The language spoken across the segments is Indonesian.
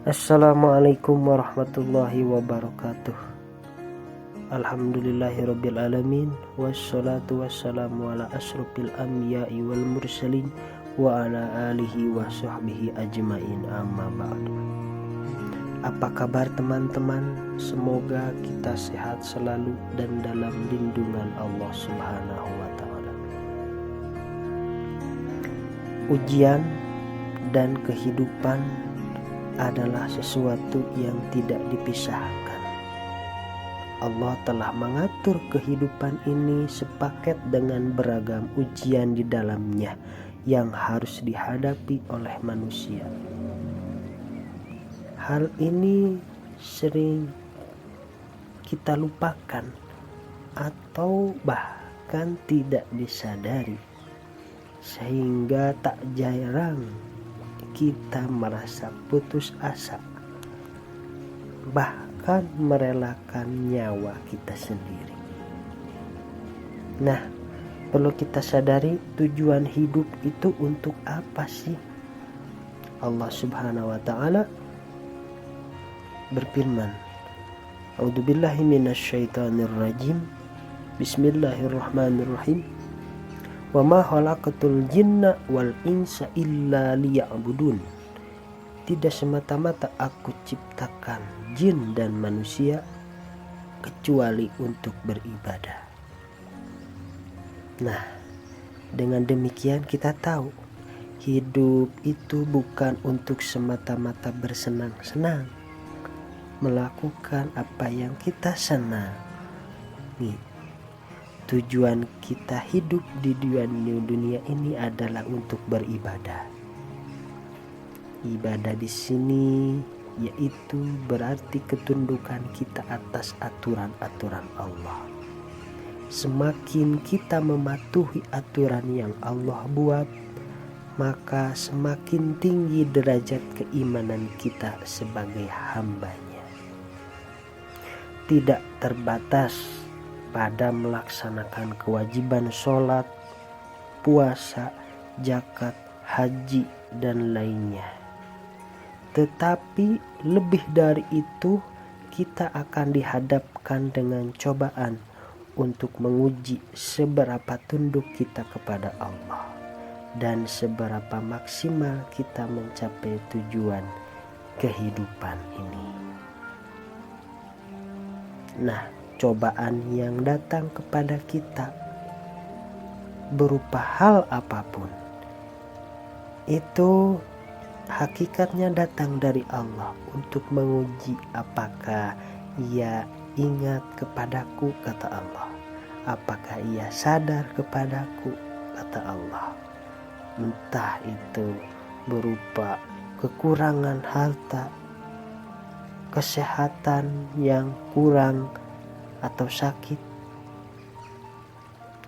Assalamualaikum warahmatullahi wabarakatuh. Alhamdulillahirabbil alamin wassalatu wassalamu ala asyrofil anbiya'i wal mursalin wa ala alihi wa sahbihi ajmain, amma ba'du. Apa kabar teman-teman? Semoga kita sehat selalu dan dalam lindungan Allah Subhanahu wa taala. Ujian dan kehidupan adalah sesuatu yang tidak dipisahkan. Allah telah mengatur kehidupan ini sepaket dengan beragam ujian di dalamnya yang harus dihadapi oleh manusia. Hal ini sering kita lupakan atau bahkan tidak disadari, sehingga tak jarang kita merasa putus asa, bahkan merelakan nyawa kita sendiri. Nah, perlu kita sadari tujuan hidup itu untuk apa sih? Allah Subhanahu wa taala berfirman, A'udzubillahi minasyaitonirrajim. Bismillahirrahmanirrahim. Wa ma khalaqatul jinna wal insa illa liya'budun. Tidak semata-mata aku ciptakan jin dan manusia kecuali untuk beribadah. Nah, dengan demikian kita tahu hidup itu bukan untuk semata-mata bersenang-senang, melakukan apa yang kita senang. Tujuan kita hidup di dunia ini adalah untuk beribadah. Ibadah di sini yaitu berarti ketundukan kita atas aturan-aturan Allah. Semakin kita mematuhi aturan yang Allah buat, maka semakin tinggi derajat keimanan kita sebagai hambanya. Tidak terbatas pada melaksanakan kewajiban sholat, puasa, zakat, haji, dan lainnya. Tetapi lebih dari itu, kita akan dihadapkan dengan cobaan untuk menguji seberapa tunduk kita kepada Allah dan seberapa maksimal kita mencapai tujuan kehidupan ini. Nah, cobaan yang datang kepada kita berupa hal apapun, itu hakikatnya datang dari Allah untuk menguji apakah ia ingat kepadaku, kata Allah. Apakah ia sadar kepadaku, kata Allah. Entah itu berupa kekurangan harta, kesehatan yang kurang, atau sakit.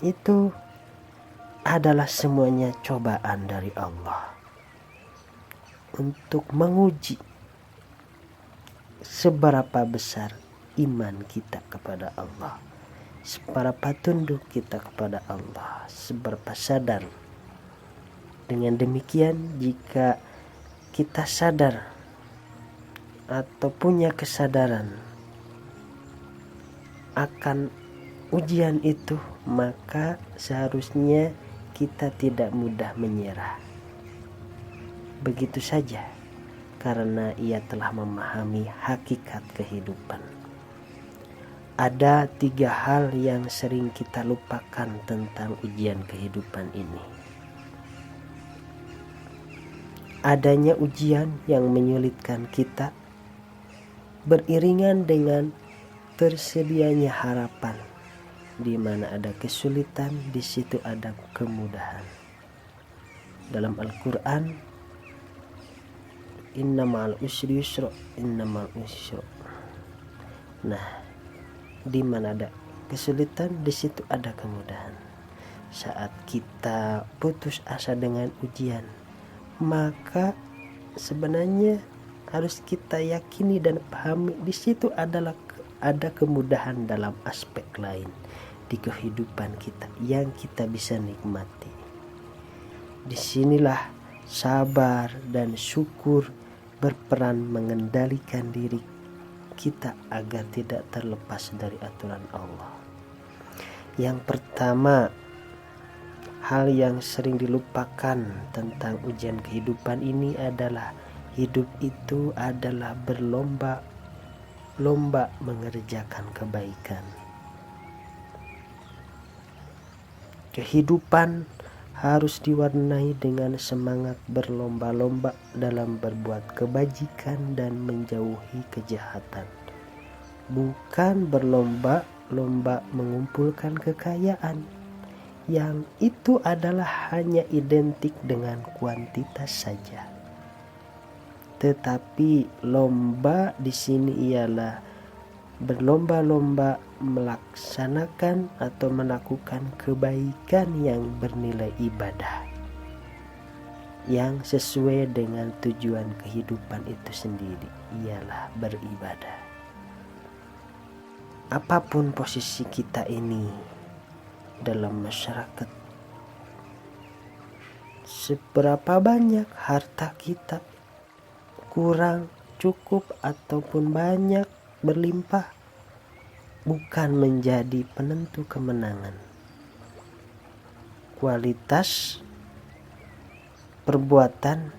Itu adalah semuanya cobaan dari Allah untuk menguji seberapa besar iman kita kepada Allah, seberapa tunduk kita kepada Allah, seberapa sadar. Dengan demikian, jika kita sadar atau punya kesadaran akan ujian itu, maka seharusnya kita tidak mudah menyerah. Begitu saja, karena ia telah memahami hakikat kehidupan. Ada 3 hal yang sering kita lupakan tentang ujian kehidupan ini. Adanya ujian yang menyulitkan kita beriringan dengan tersedianya harapan. Di mana ada kesulitan, di situ ada kemudahan. Dalam Al-Quran, Inna ma'al usri yusra, inna ma'al usri. Nah, di mana ada kesulitan, di situ ada kemudahan. Saat kita putus asa dengan ujian, maka sebenarnya harus kita yakini dan pahami di situ adalah ada kemudahan dalam aspek lain di kehidupan kita yang kita bisa nikmati. Disinilah sabar dan syukur berperan mengendalikan diri kita agar tidak terlepas dari aturan Allah. Yang pertama, hal yang sering dilupakan tentang ujian kehidupan ini adalah hidup itu adalah berlomba-lomba mengerjakan kebaikan. Kehidupan harus diwarnai dengan semangat berlomba-lomba dalam berbuat kebajikan dan menjauhi kejahatan. Bukan berlomba-lomba mengumpulkan kekayaan, yang itu adalah hanya identik dengan kuantitas saja. Tetapi lomba di sini ialah berlomba-lomba melaksanakan atau melakukan kebaikan yang bernilai ibadah, yang sesuai dengan tujuan kehidupan itu sendiri, ialah beribadah. Apapun posisi kita ini dalam masyarakat, seberapa banyak harta kita, kurang, cukup ataupun banyak, berlimpah, bukan menjadi penentu kemenangan. Kualitas perbuatan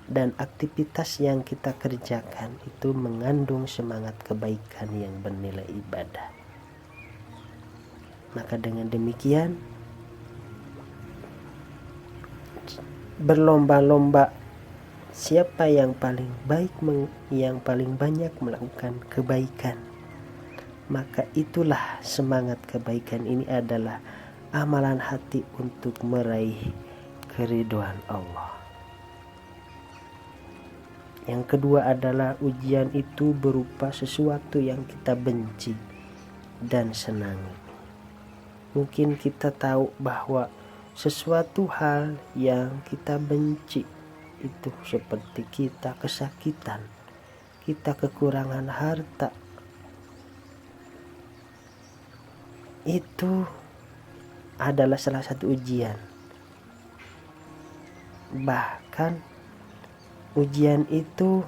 dan aktivitas yang kita kerjakan itu mengandung semangat kebaikan yang bernilai ibadah. Maka dengan demikian, berlomba-lomba siapa yang paling baik, yang paling banyak melakukan kebaikan, maka itulah semangat kebaikan ini adalah amalan hati untuk meraih keridhaan Allah. Yang kedua adalah ujian itu berupa sesuatu yang kita benci dan senangi. Mungkin kita tahu bahwa sesuatu hal yang kita benci itu seperti kita kesakitan, kita kekurangan harta, itu adalah salah satu ujian. Bahkan ujian itu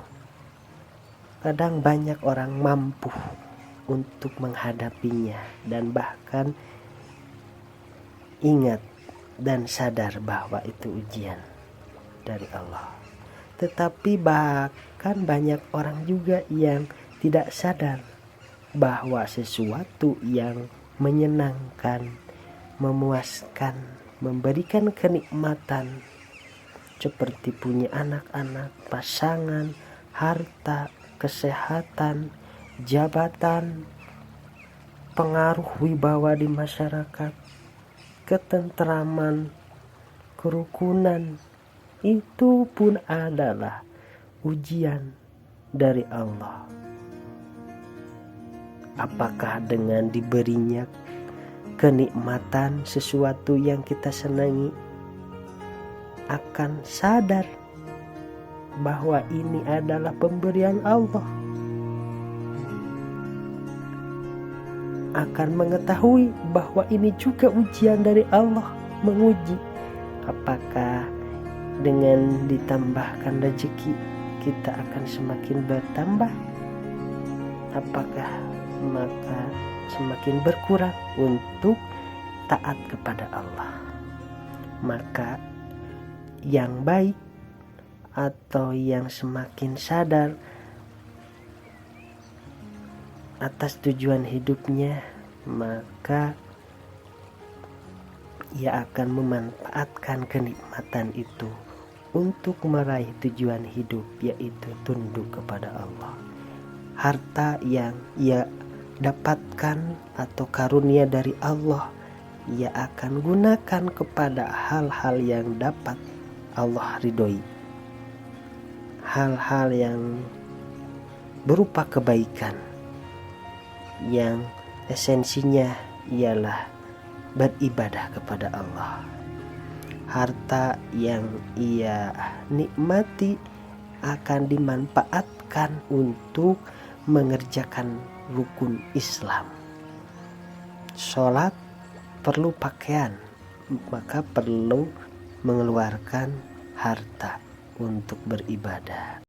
kadang banyak orang mampu untuk menghadapinya dan bahkan ingat dan sadar bahwa itu ujian dari Allah. Tetapi bahkan banyak orang juga yang tidak sadar bahwa sesuatu yang menyenangkan, memuaskan, memberikan kenikmatan seperti punya anak-anak, pasangan, harta, kesehatan, jabatan, pengaruh wibawa di masyarakat, ketentraman, kerukunan, itu pun adalah ujian dari Allah. Apakah dengan diberinya kenikmatan sesuatu yang kita senangi akan sadar bahwa ini adalah pemberian Allah, akan mengetahui bahwa ini juga ujian dari Allah, menguji apakah dengan ditambahkan rezeki kita akan semakin bertambah, apakah maka semakin berkurang untuk taat kepada Allah. Maka yang baik atau yang semakin sadar atas tujuan hidupnya, maka ia akan memanfaatkan kenikmatan itu untuk meraih tujuan hidup, yaitu tunduk kepada Allah. Harta yang ia dapatkan atau karunia dari Allah, ia akan gunakan kepada hal-hal yang dapat Allah ridhoi, hal-hal yang berupa kebaikan yang esensinya ialah beribadah kepada Allah. Harta yang ia nikmati akan dimanfaatkan untuk mengerjakan rukun Islam. Sholat perlu pakaian, maka perlu mengeluarkan harta untuk beribadah.